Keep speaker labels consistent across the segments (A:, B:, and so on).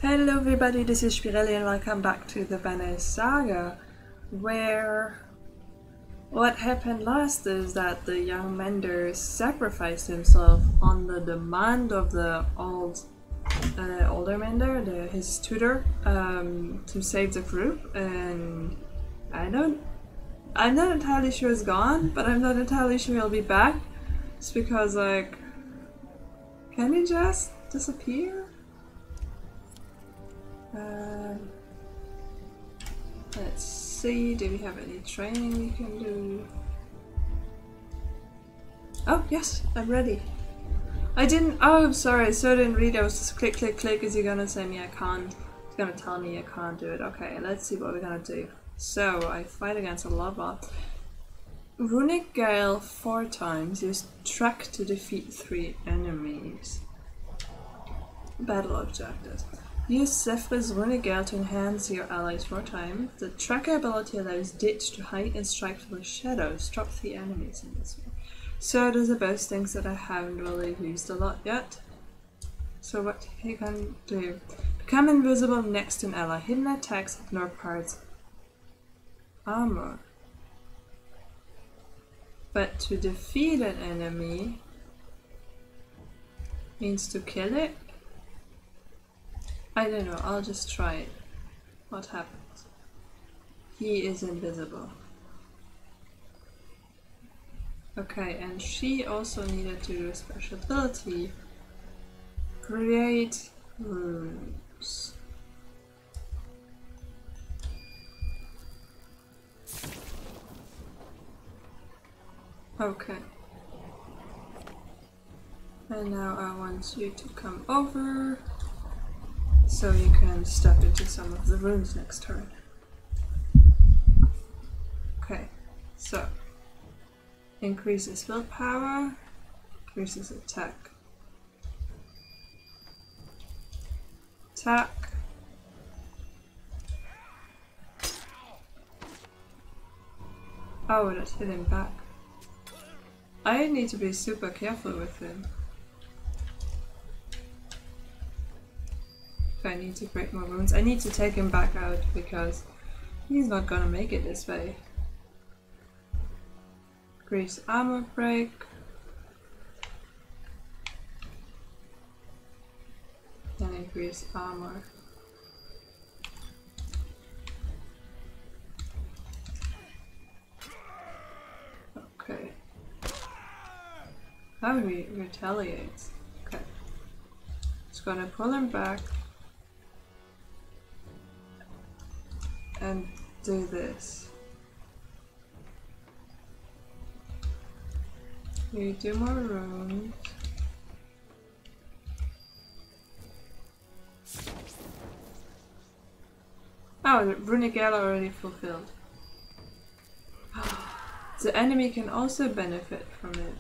A: Hello everybody, this is Spirelli and welcome back to the Banner Saga, where what happened last is that the young mender sacrificed himself on the demand of the older mender, his tutor, to save the group, and I'm not entirely sure he's gone, but I'm not entirely sure he'll be back. It's because, like, can he just disappear? Let's see, do we have any training we can do? Oh, yes, I'm ready. I'm sorry, so I didn't read. I was just click, click, click. Is he gonna say me I can't? He's gonna tell me I can't do it. Okay, let's see what we're gonna do. So, I fight against a lava. Runic Gale 4 times. Use track to defeat 3 enemies. Battle objectives. Use Zephyr's Runic Gale to enhance your allies 4 times. The tracker ability allows Ditch to hide and strike from the shadows. Drop 3 enemies in this way. So those are both things that I haven't really used a lot yet. So what he can do. Become invisible next to an ally. Hidden attacks ignore parts armor. But to defeat an enemy means to kill it? I don't know, I'll just try it. What happens? He is invisible. Okay, and she also needed to do a special ability. Create runes. Okay. And now I want you to come over so you can step into some of the rooms next turn. Okay, so increases willpower, increases attack. Attack. Oh, that hit him back. I need to be super careful with him. If I need to break more wounds, I need to take him back out because he's not gonna make it this way. Increase armor break. And increase armor. Okay. How he retaliates. Okay. Just gonna pull him back. And do this. You do more runes. Oh, the Runic Gale already fulfilled. The enemy can also benefit from it.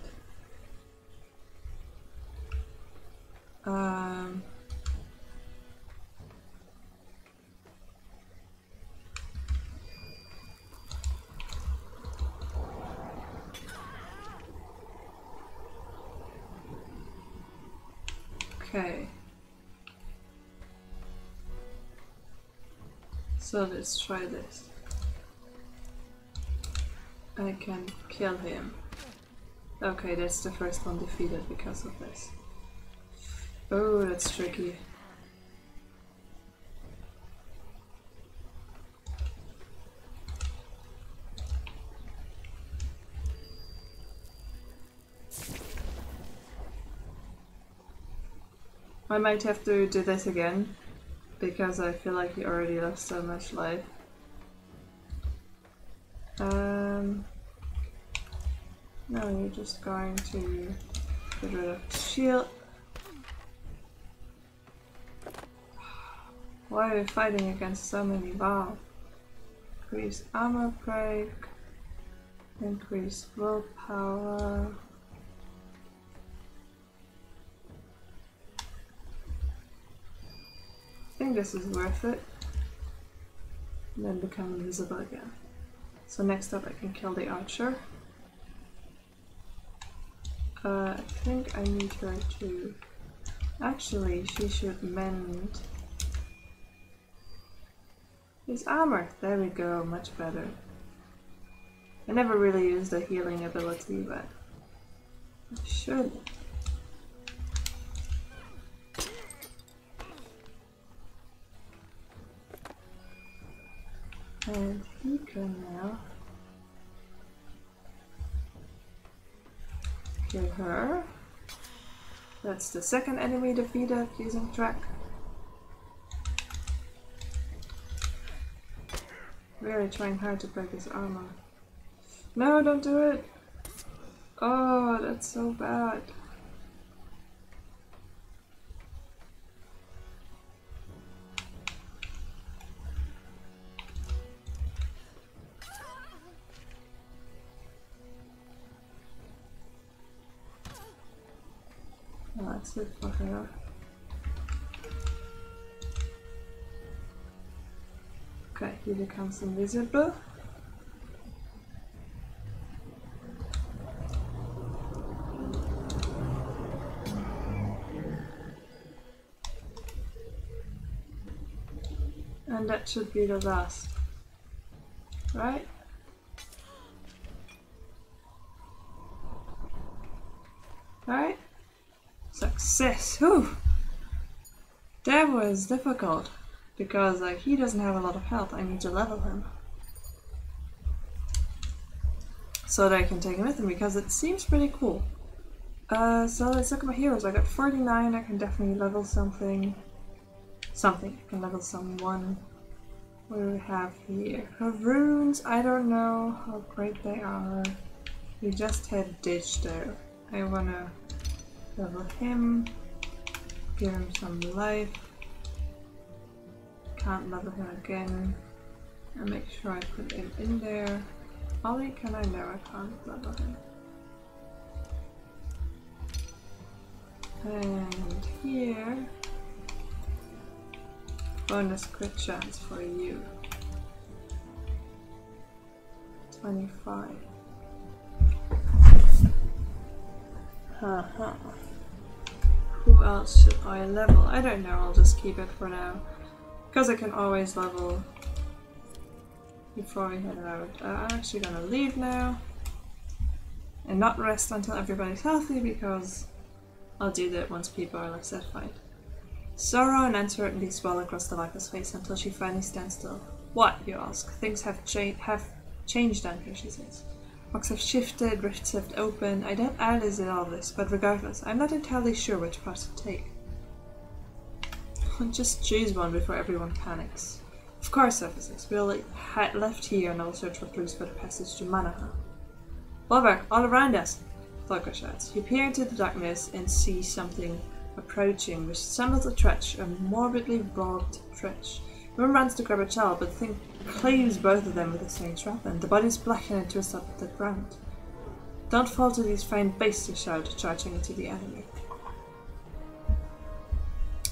A: Okay. So let's try this. I can kill him. Okay, that's the first one defeated because of this. Oh, that's tricky. I might have to do this again, because I feel like he already lost so much life. No, you're just going to get rid of the shield. Why are we fighting against so many? Wow. Increase armor break. Increase willpower. I think this is worth it. And then become invisible again. So next up I can kill the archer. I think I need her to... Actually, she should mend His armor. There we go, much better. I never really used the healing ability, but I should. And he can now kill her. That's the second enemy defeated using track. Really trying hard to break his armor. No, don't do it! Oh, that's so bad. Oh, that's it for her. Okay, he becomes invisible. And that should be the last. Right? Right? Success! Whew! That was difficult. Because he doesn't have a lot of health, I need to level him. So that I can take him with me, because it seems pretty cool. So let's look at my heroes. I got 49, I can definitely level something. I can level someone. What do we have here? Her runes, I don't know how great they are. We just had Ditch though. I wanna level him. Give him some life. Can't level him again. And make sure I put him in there. Ollie, can I? No, I can't level him. And here, bonus crit chance for you. 25. Haha. Who else should I level? I don't know, I'll just keep it for now. Because I can always level before we head out. I'm actually gonna leave now. And not rest until everybody's healthy, because I'll do that once people are satisfied. Sorrow and uncertainty swell across the Viper's face until she finally stands still. What, you ask? Things have changed down here, she says. Rocks have shifted, rifts have opened. I doubt Alice in all this, but regardless, I'm not entirely sure which path to take. Just choose one before everyone panics. Of course, officers. We'll head left here and I'll search for clues for the passage to Manaha. Over, all around us! Volker shouts. You peer into the darkness and see something approaching, which resembles a trench, a morbidly barbed trench. The woman runs to grab a child, but the thing cleaves both of them with a strange weapon. The bodies blacken and twist up at the ground. Don't fall to these faint beasts, you shout, charging into the enemy.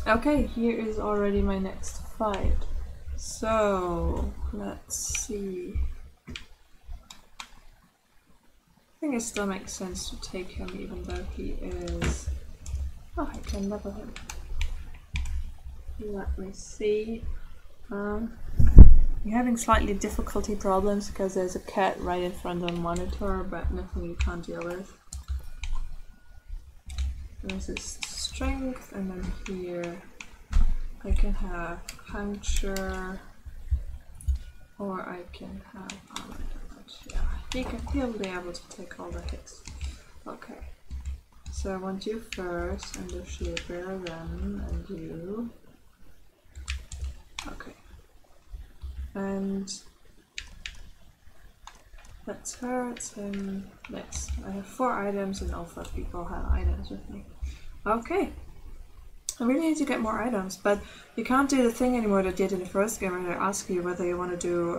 A: Okay, here is already my next fight. So, let's see. I think it still makes sense to take him even though he is... Oh, I can level him. Let me see. I'm having slightly difficulty problems because there's a cat right in front of the monitor, but nothing you can't deal with. This is strength, and then here I can have puncture, or I can have armor damage. Yeah, he'll be able to take all the hits. Okay, so I want you first, and the shield bearer then, and you. Okay, and that's her, it's him, next. I have 4 items and all 5 people have items with me. Okay, I really need to get more items, but you can't do the thing anymore that you did in the first game where they ask you whether you want to do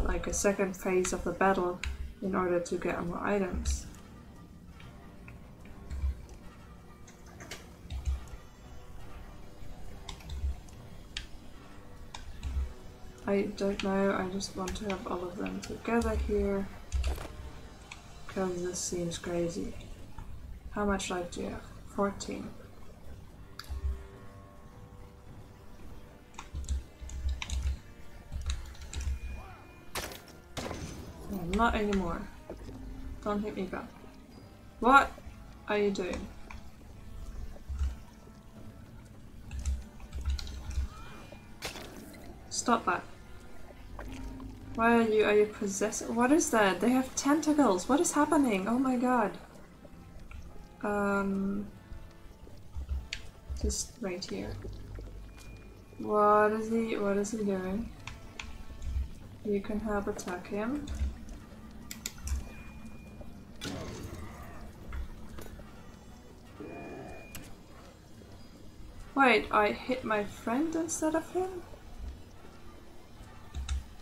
A: like a second phase of the battle in order to get more items. I don't know, I just want to have all of them together here, because this seems crazy. How much life do you have? 14. not anymore. Don't hit me back. What are you doing? Stop that. Why are you possessed? What is that? They have tentacles. What is happening? Oh my god. Just right here. What is he doing? You can help attack him. Wait, I hit my friend instead of him?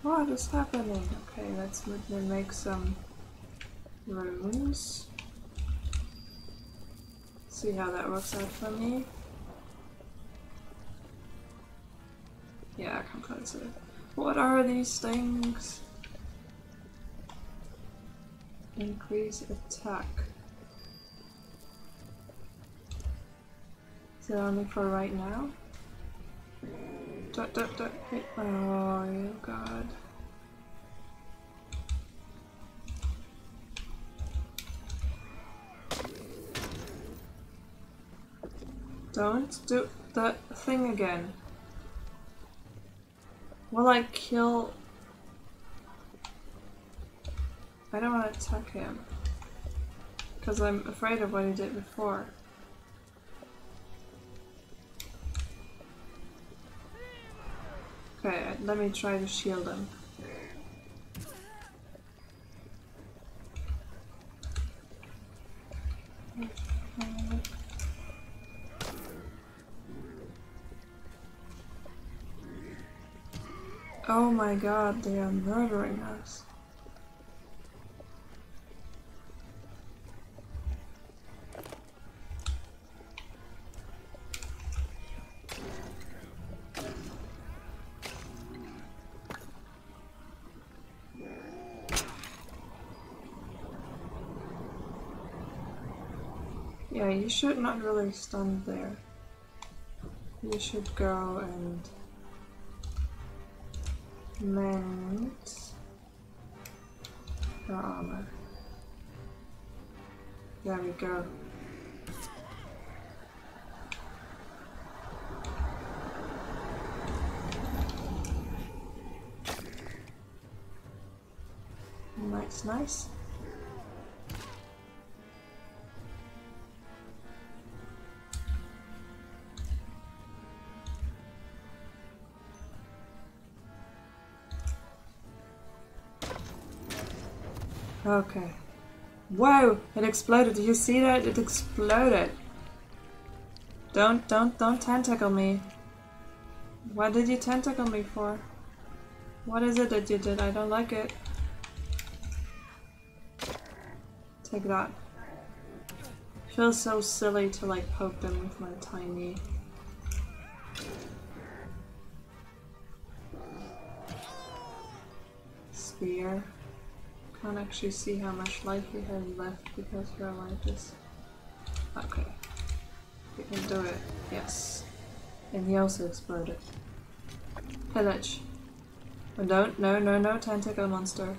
A: What is happening? Okay, let's make some runes. See how that works out for me. Yeah, come closer. What are these things? Increase attack. Is it only for right now? Don't hit. Oh, you god. Don't do that thing again. Will I kill? I don't want to attack him. Because I'm afraid of what he did before. Okay, let me try to shield him. Oh my god, they are murdering us. Yeah, you should not really stand there. You should go and mend your armor. There we go. Nice, nice. Okay. Whoa! It exploded. Did you see that? It exploded. Don't tentacle me. What did you tentacle me for? What is it that you did? I don't like it. Take that. Feels so silly to like poke them with my tiny spear. Can't actually see how much life he has left because your life is... Okay. You can do it. Yes. And he also exploded. Pillage. Oh, don't. No, tentacle monster.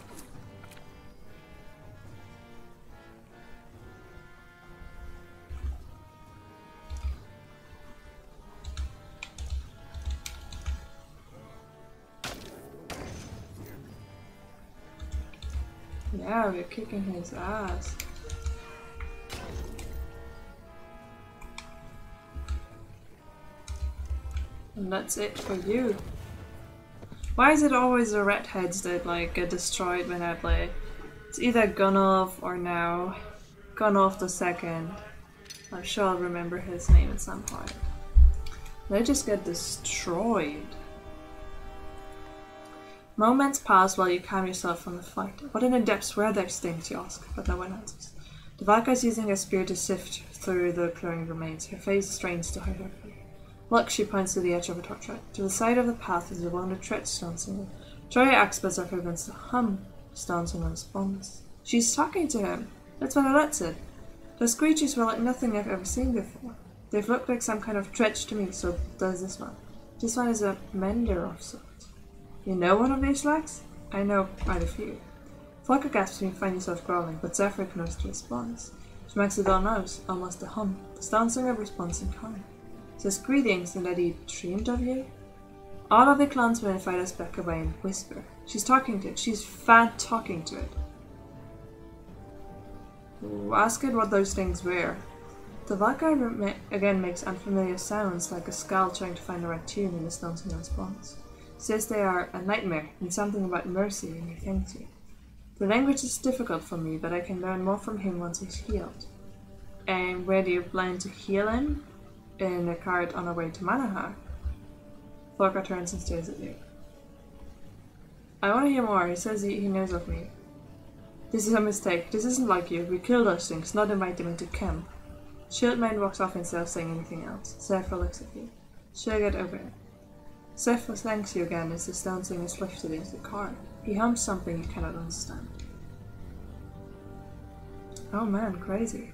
A: Yeah, we're kicking his ass. And that's it for you. Why is it always the redheads that like get destroyed when I play? It's either Gunnulf or now Gunnulf the Second. I'm sure I'll remember his name at some point. They just get destroyed. Moments pass while you calm yourself from the fight. What in the depths were those things, you ask, but no one answers. The Valkyrie is using her spear to sift through the glowing remains. Her face strains to hide her fear. Look, she points to the edge of a torchlight. To the side of the path is a wounded treadstone singer. Troya experts are convinced to hum. Stone singer responds. She's talking to him. That's what Alette said. Those creatures were like nothing I've ever seen before. They've looked like some kind of dredge to me, so does this one. This one is a mender of sorts. You know one of these lags? I know quite a few. Volker gasps when he finds himself growling, but Zephyr ignores the response. She makes a dull nose, almost a hum. The Stone Singer responds in kind. Says greetings and that he dreamed of you? All of the clansmen fight us back away and whisper. She's talking to it. She's talking to it. Ask it what those things were. The Valkyrie again makes unfamiliar sounds like a skull trying to find the right tune in the Stone Singer response. Says they are a nightmare and something about mercy and he thanks you. The language is difficult for me, but I can learn more from him once he's healed. And where do you plan to heal him? In a cart on our way to Manahar. Volker turns and stares at you. I want to hear more. He says he knows of me. This is a mistake. This isn't like you. We kill those things, not invite them into camp. Shieldman walks off instead of saying anything else. Zephyr looks at you. She'll get over it. Zephyr thanks you again as the Stone Singer is lifted into the car. He hums something you cannot understand. Oh man, crazy.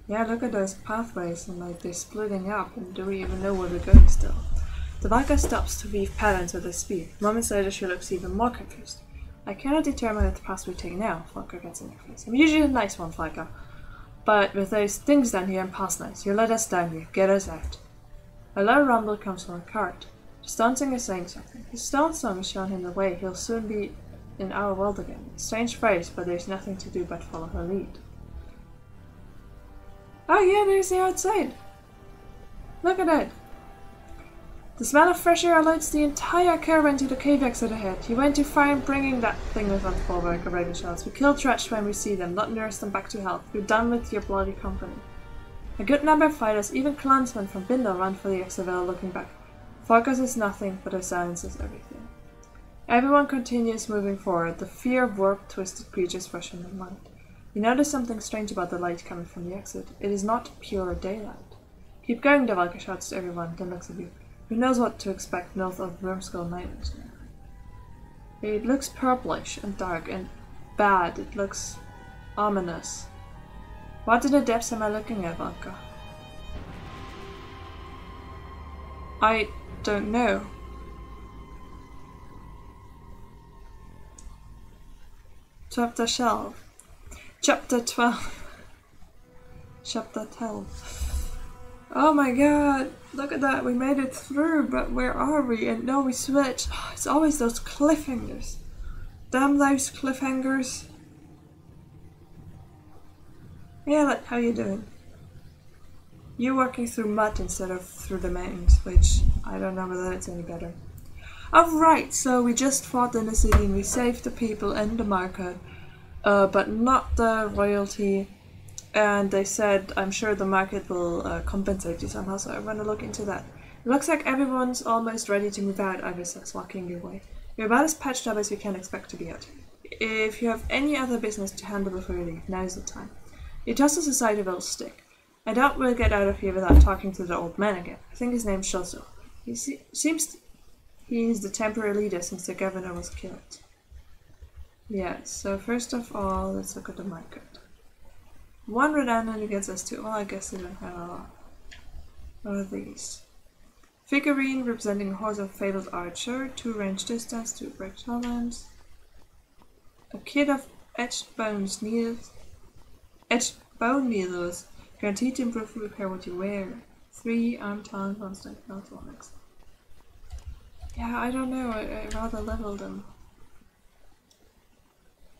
A: Yeah, look at those pathways and like they're splitting up and do we even know where we're going still? The Valka stops to weave patterns with her spear. Moments later she looks even more confused. I cannot determine what path we take now, Volker gets in her face. I'm usually a nice one, Valka. But with those things down here and past nights, you let us down here, get us out. A low rumble comes from a cart. The Stone Singer is saying something. His stone song has shown him the way. He'll soon be in our world again. Strange phrase, but there's nothing to do but follow her lead. Oh yeah, there's the outside. Look at that. The smell of fresh air alerts the entire caravan to the cave exit ahead. You went too far in bringing that thing with us, Volberg, a raven shouts. We kill trash when we see them, not nurse them back to health. You're done with your bloody company. A good number of fighters, even clansmen from Bindel, run for the Exaville looking back. Volker says nothing, but her silence is everything. Everyone continues moving forward, the fear of warped, twisted creatures rush in their mind. You notice something strange about the light coming from the exit. It is not pure daylight. Keep going, the Valka shouts to everyone, then looks at you. Who knows what to expect north of Wormskull Night? It looks purplish and dark and bad. It looks ominous. What in the depths am I looking at, Valka? I don't know. Chapter 12. Chapter 12. Chapter 12. Oh my god, look at that, we made it through, but where are we? And no, we switched. Oh, it's always those cliffhangers. Damn those cliffhangers. Yeah, like, how you doing? You're walking through mud instead of through the mountains, which I don't know whether that's any better. Alright, so we just fought in the city and we saved the people in the market, but not the royalty. And they said, I'm sure the market will compensate you somehow, so I'm gonna look into that. It looks like everyone's almost ready to move out, Ivy says, walking your way. You're about as patched up as you can expect to be out. If you have any other business to handle before you leave, now's the time. He tosses aside a little stick. I doubt we'll get out of here without talking to the old man again. I think his name's Shelso. Seems he's the temporary leader since the governor was killed. Yeah, so first of all, let's look at the market. One redundant gets us to, well, I guess they don't have a lot. What are these? Figurine representing a horse of fabled archer, 2 range distance, 2 break challenge. A kit of etched bone needles, guaranteed to improve and repair what you wear. 3 arm talent, 1 strength electronics. Yeah, I don't know, I rather level them.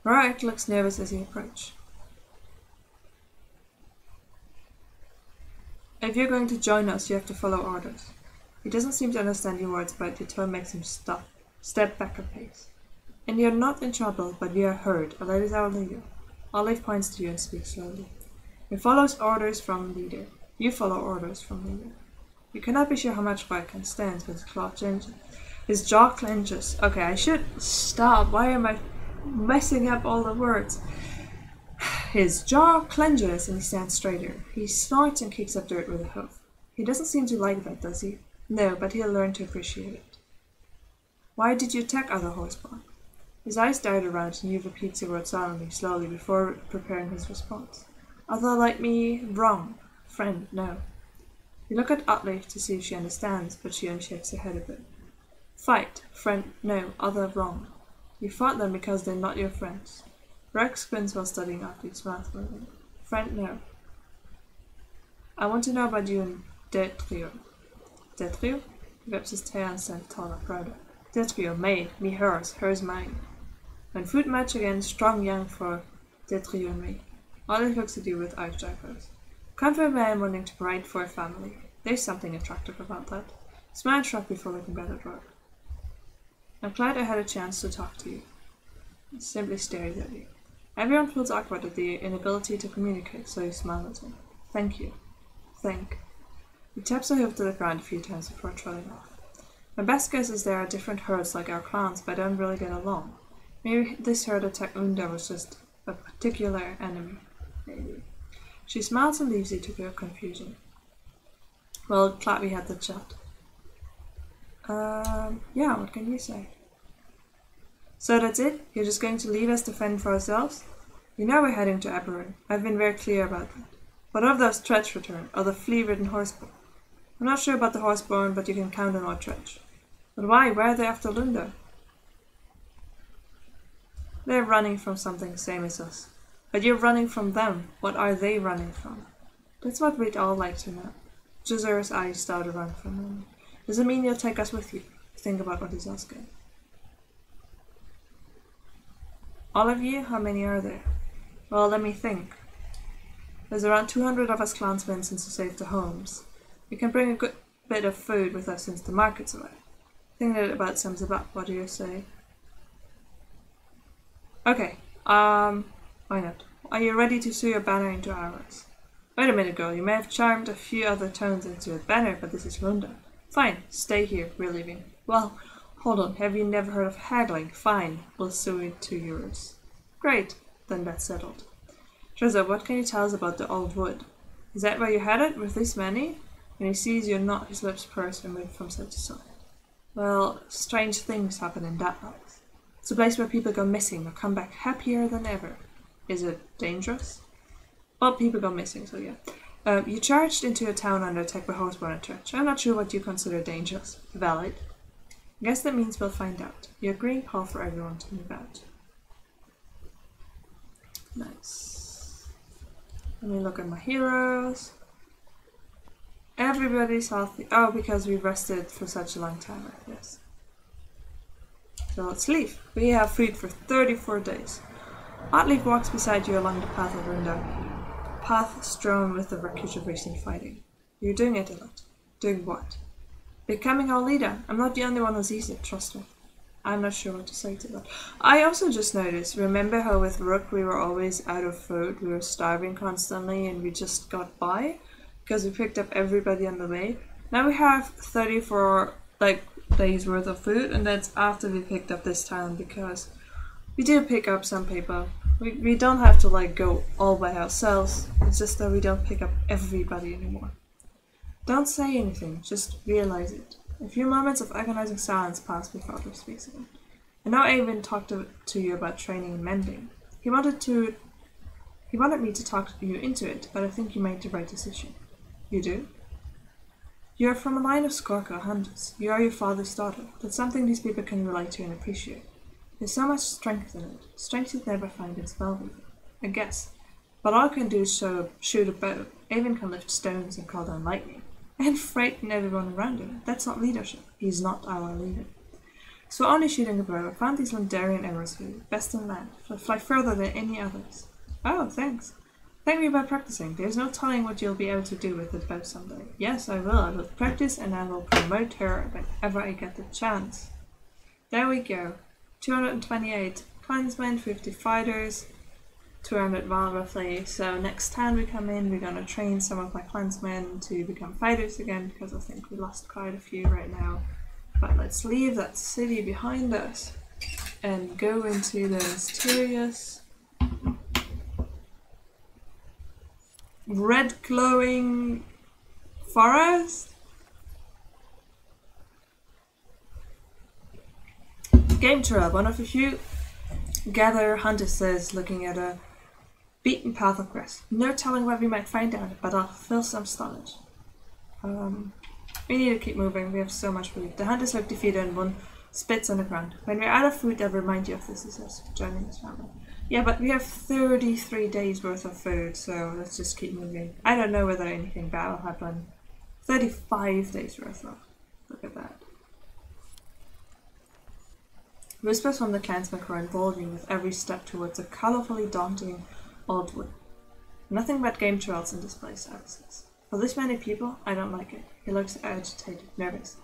A: Rorak looks nervous as he approaches. If you're going to join us, you have to follow orders. He doesn't seem to understand your words, but your tone makes him step back a pace. And you're not in trouble, but we are heard. Alert is our leader. Olive points to you and speaks slowly. He follows orders from leader. You follow orders from leader. You cannot be sure how much Viking stands, but his jaw clenches. Okay, I should stop. Why am I messing up all the words? His jaw clenches and he stands straighter. He snorts and kicks up dirt with a hoof. He doesn't seem to like that, does he? No, but he'll learn to appreciate it. Why did you attack other horseborn? His eyes dart around and he repeats the word solemnly, slowly, before preparing his response. Other like me, wrong. Friend, no. You look at Utley to see if she understands, but she only shakes her head a bit. Fight. Friend, no. Other, wrong. You fought them because they're not your friends. Rex squints while studying Opti's mouth moving. Friend, no. I want to know about you and Detrio. Detrio? He whips his tail and stands taller, prouder. Detrio, made, me hers mine. When food match again, strong young for Detrio and me. Olive looks at you with eyes diverse. Confident man wanting to provide for a family. There's something attractive about that. Smile shrug before looking back at work. I'm glad I had a chance to talk to you. He simply stares at you. Everyone feels awkward at the inability to communicate, so you smile at him. Thank you. Thank. He taps a hoof to the ground a few times before trotting off. My best guess is there are different herds like our clans, but don't really get along. Maybe this herd attack Unda was just a particular enemy. Maybe. She smiles and leaves you to feel confusion. Well, glad we had the chat. Yeah, what can you say? So that's it? You're just going to leave us to fend for ourselves? You know we're heading to Eberron. I've been very clear about that. What of those Tretch return, or the flea-ridden horseborn? I'm not sure about the horseborn, but you can count on our Tretch. But why? Why are they after Lunda? They're running from something same as us. But you're running from them. What are they running from? That's what we'd all like to know. Jazur's eyes start to run for a moment. Does it mean you'll take us with you? Think about what he's asking. All of you? How many are there? Well, let me think. There's around 200 of us clansmen since we saved the homes. We can bring a good bit of food with us since the market's away. I think that about sums it up. What do you say? Okay, why not? Are you ready to sew your banner into ours? Wait a minute, girl. You may have charmed a few other tones into a banner, but this is Lunda. Fine, stay here. We're leaving. Well, hold on. Have you never heard of haggling? Fine, we'll sew it to yours. Great, then that's settled. Trezor, what can you tell us about the old wood? Is that where you headed with this many? When he sees you not, his lips purse and move from side to side. Well, strange things happen in that house. It's a place where people go missing or come back happier than ever. Is it dangerous? Well, people go missing, so yeah. You charged into a town under attack by horseborn and Tretch. I'm not sure what you consider dangerous. Valid. I guess that means we'll find out. You're a green call for everyone to move out. Nice. Let me look at my heroes. Everybody's healthy. Oh, because we rested for such a long time, I guess. So let's leave. We have food for 34 days. Oddleaf walks beside you along the path of Runda. Path strewn with the wreckage of recent fighting. You're doing it a lot. Doing what? Becoming our leader. I'm not the only one who sees it, trust me. I'm not sure what to say to that. I also just noticed, remember how with Rook we were always out of food, we were starving constantly and we just got by? Because we picked up everybody on the way. Now we have 34 days worth of food, and that's after we picked up this town, because we do pick up some people. We don't have to go all by ourselves. It's just that we don't pick up everybody anymore. Don't say anything, just realize it. A few moments of agonizing silence passed before Otto speaks again. I know Avon talked to you about training and mending. He wanted me to talk you into it, but I think you made the right decision. You do? You are from a line of Skorka hunters. You are your father's daughter. That's something these people can relate to and appreciate. There's so much strength in it. Strength you'd never find in spellweaving. I guess. But all I can do is shoot a bow. Avon can lift stones and call down lightning. And frighten everyone around him. That's not leadership. He's not our leader. So only shooting a bow, I found these Lundarian arrows for you. Best in land. Fly further than any others. Oh, thanks. Thank me by practicing. There's no telling what you'll be able to do with the bow someday. Yes, I will. I will practice and I will promote her whenever I get the chance. There we go. 228 clansmen, 50 fighters, 200 wild roughly. So next time we come in, we're gonna train some of my clansmen to become fighters again, because I think we lost quite a few right now. But let's leave that city behind us and go into the mysterious red glowing forest. Game trail, one of a few gather hunter says, looking at a beaten path of grass. No telling what we might find out, but I'll fill some storage. We need to keep moving, we have so much food. The hunters look defeated and one spits on the ground. When we're out of food, they'll remind you of this, he says, joining his family. Yeah, but we have 33 days worth of food, so let's just keep moving. I don't know whether anything bad will happen. 35 days worth of. Look at that. Whispers from the clansmen are evolving with every step towards a colorfully daunting old wood. Nothing but game trails in this place, Alex says. For this many people, I don't like it. He looks agitated, nervous.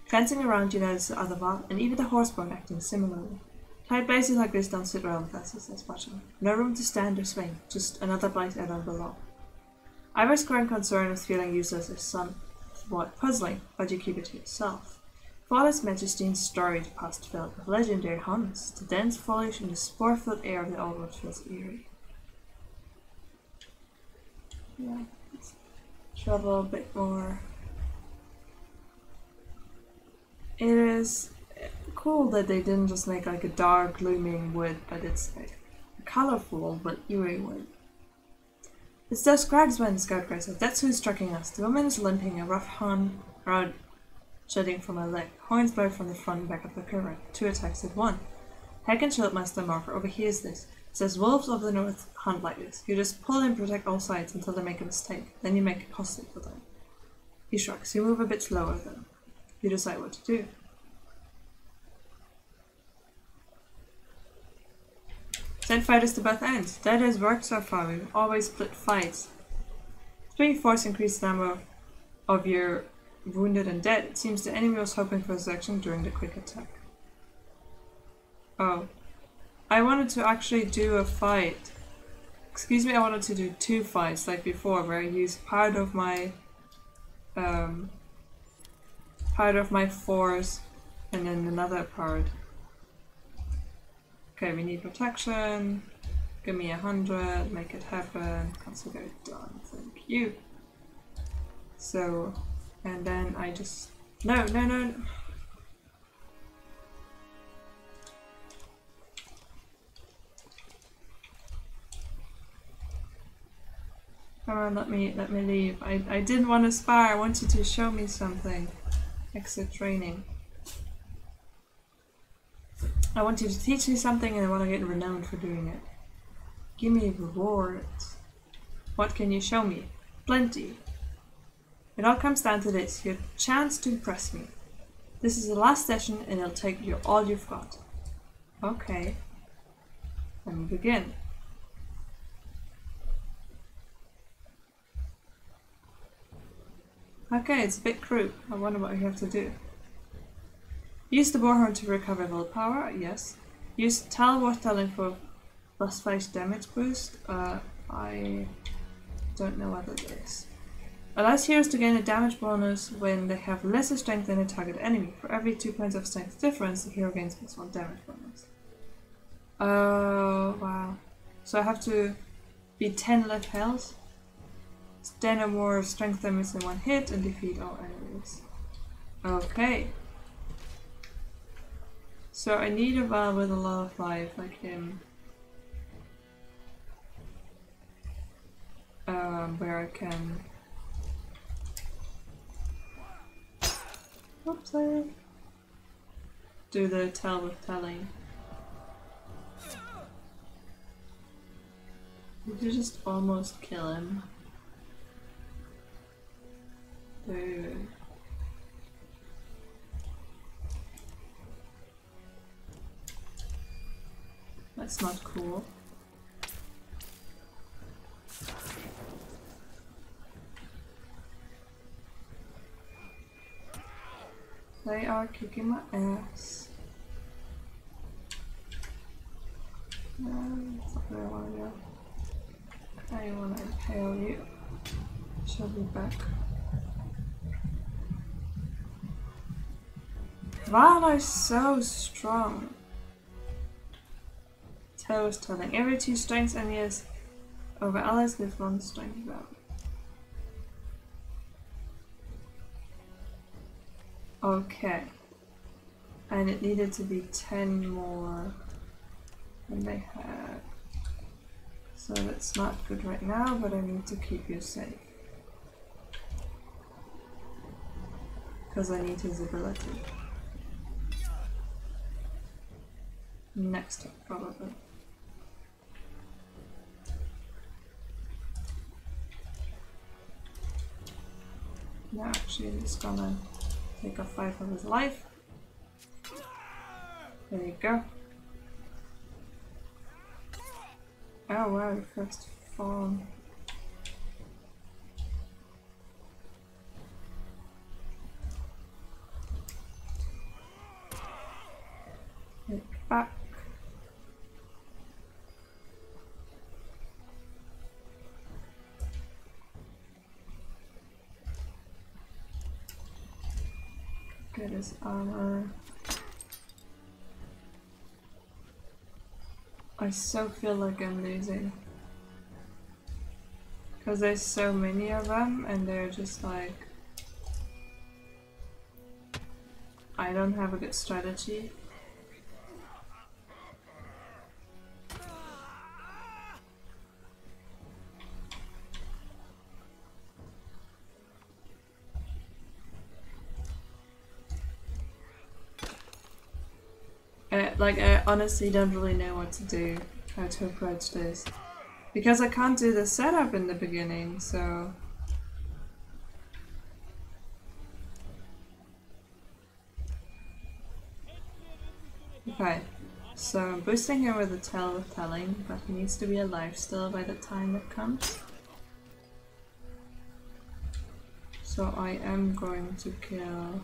A: Glancing around, you notice the other bar, and even the horseborn acting similarly. Tight places like this don't sit well with us, he says, watching. No room to stand or swing, just another place I don't belong. Ivor's growing concern with feeling useless is somewhat puzzling, but you keep it to yourself. For all his majesty's storied past filled with legendary hunts, the dense foliage and the spore-filled air of the old wood feels eerie. Yeah, let's travel a bit more. It is cool that they didn't just make like a dark, glooming wood, but it's like a colorful but eerie wood. It's those cragsmen, the scout guy said. That's who's striking us. The woman is limping, a rough horn around jutting from her leg. Horns blurred from the front and back of the current. 2 attacks at 1. Hack and Schildmaster Marker overhears this. Says wolves of the north hunt like this. You just pull and protect all sides until they make a mistake. Then you make it costly for them. He shrugs. You move a bit slower then. You decide what to do. Send fighters to both ends. That has worked so far. We've always split fights. Splitting force increased the number of your wounded and dead. It seems the enemy was hoping for his action during the quick attack. Oh. I wanted to actually do a fight. Excuse me, I wanted to do 2 fights like before, where I used part of my force and then another part. Okay, we need protection. Give me 100, make it happen. Consider it done. Thank you. So, and then I just no. Come on, let me leave. I didn't want to spar. I want you to show me something. Exit training. I want you to teach me something and I want to get renowned for doing it. Give me rewards. What can you show me? Plenty. It all comes down to this. Your chance to impress me. This is the last session and it'll take you all you've got. Okay. Let me begin. Okay, it's a big crew. I wonder what we have to do. Use the warhorn to recover willpower, yes. Use teleporting for +5 damage boost. I don't know what it is. Allows heroes to gain a damage bonus when they have lesser strength than a target enemy. For every 2 points of strength difference, the hero gains +1 damage bonus. Oh, wow. So I have to be 10 left health, 10 or more strength damage in 1 hit, and defeat all enemies. Okay. So I need a val with a lot of life, like him. Where I can... Oopsie. Do the tell with telling. Did you just almost kill him? Dude. That's not cool. They are kicking my ass. That's not where I want to go. I want to impale you. She'll be back. Wow, they're so strong. Toes telling. Every 2 strengths and yes, over allies gives 1 strength value. Okay. And it needed to be 10 more than they had. So that's not good right now, but I need to keep you safe. Because I need his ability. Next turn, probably. No, actually, I'm just gonna take off 5 of his life. There you go. Oh wow, first fall. Hit back. Get his armor. I so feel like I'm losing. Because there's so many of them and they're just like... I don't have a good strategy. I honestly don't really know what to do, how to approach this. Because I can't do the setup in the beginning, so... Okay, so I'm boosting him with a tell with telling, but he needs to be alive still by the time it comes. So I am going to kill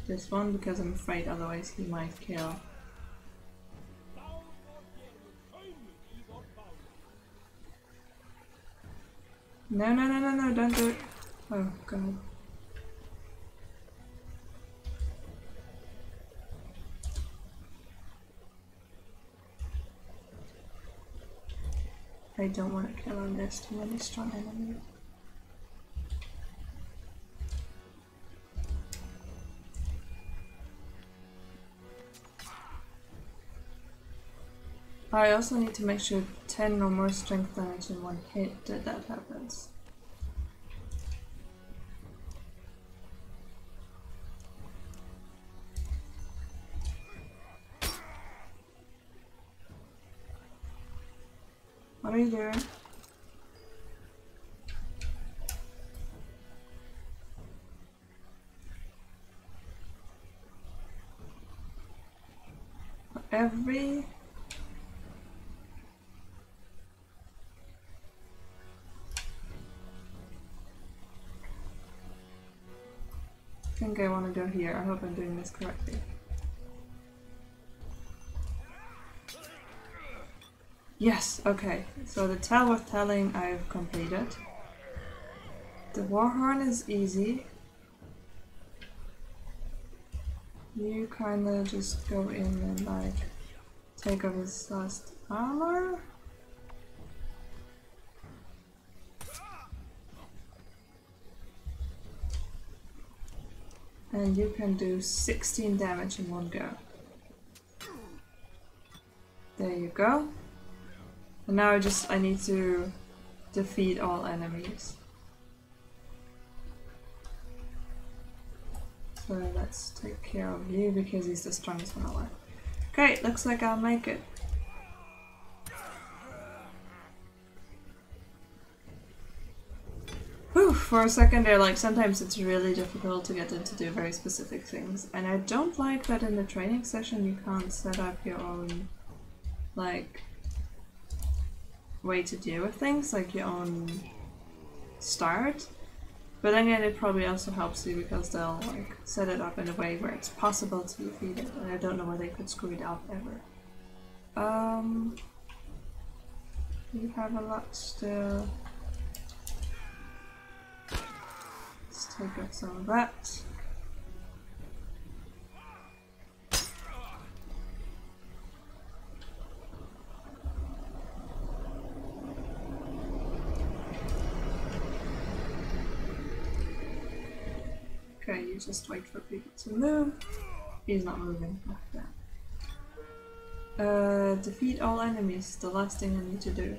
A: this one because I'm afraid otherwise he might kill. No, no, no, no, no, don't do it. Oh, God. I don't want to kill him, there's too many strong enemies. I also need to make sure 10 or more strength damage in one hit that happens. What are you doing? Every... I think I want to go here. I hope I'm doing this correctly. Yes, okay. So the tell with telling I've completed. The warhorn is easy. You kinda just go in and like take off his last armor. And you can do 16 damage in one go. There you go. And now I need to defeat all enemies. So let's take care of you because he's the strongest one alive. Okay, looks like I'll make it. Whew, for a second there, like sometimes it's really difficult to get them to do very specific things. And I don't like that in the training session you can't set up your own like way to deal with things, like your own start. But then again, it probably also helps you because they'll like set it up in a way where it's possible to defeat it, and I don't know where they could screw it up ever. You have a lot still. Let's take up some of that. Okay, you just wait for people to move. He's not moving. Like that. Defeat all enemies, the last thing I need to do.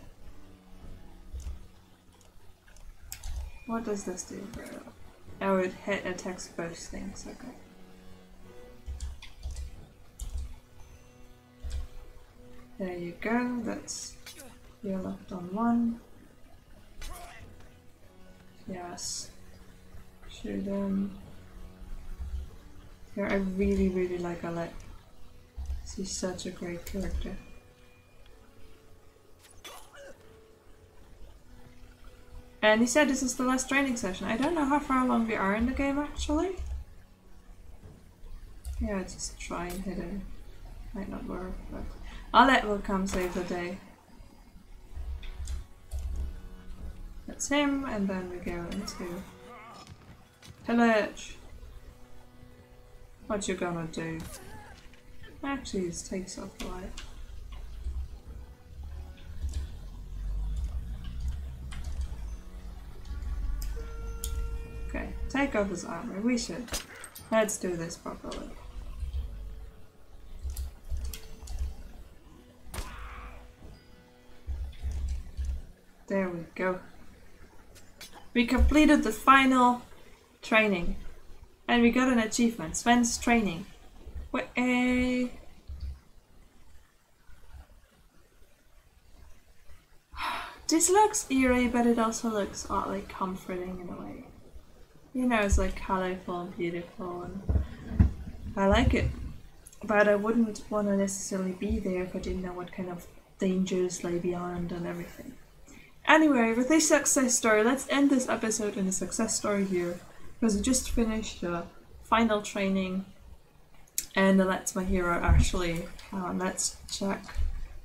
A: What does this do? Oh, it attacks both things, okay. There you go, that's... You're left on one. Yes. should yeah, I really like Alette. She's such a great character. And he said this is the last training session. I don't know how far along we are in the game actually. Yeah, just try and hit him. Might not work, but Alette will come save the day. That's him, and then we go into pillage. What you gonna do? Actually, this takes off the light. Okay, take off his armor. We should. Let's do this properly. There we go. We completed the final training. And we got an achievement. Sven's training. This looks eerie, but it also looks oddly comforting in a way. You know, it's like colorful and beautiful, and I like it. But I wouldn't want to necessarily be there if I didn't know what kind of dangers lay beyond and everything. Anyway, with this success story, let's end this episode in a success story here. Because we just finished the final training. And Alette's my hero actually. Let's check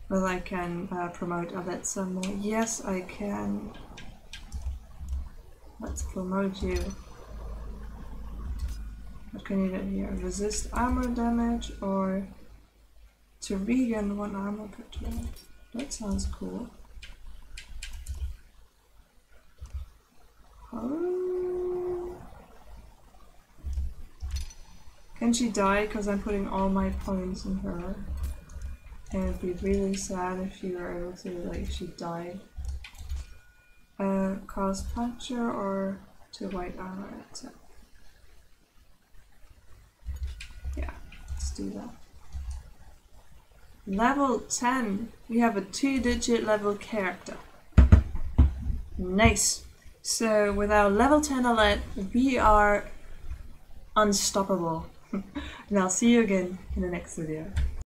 A: whether I can promote Alette some more. Yes, I can. Let's promote you. What can you do here? Resist armor damage or to regen 1 armor per turn. That sounds cool. Oh. Can she die? Because I'm putting all my points in her. And it'd be really sad if she were able to, like, if she died. Cause puncture or to white armor attack. Yeah, let's do that. Level 10. We have a 2-digit level character. Nice. So with our level 10 Alette, we are unstoppable. And I'll see you again in the next video.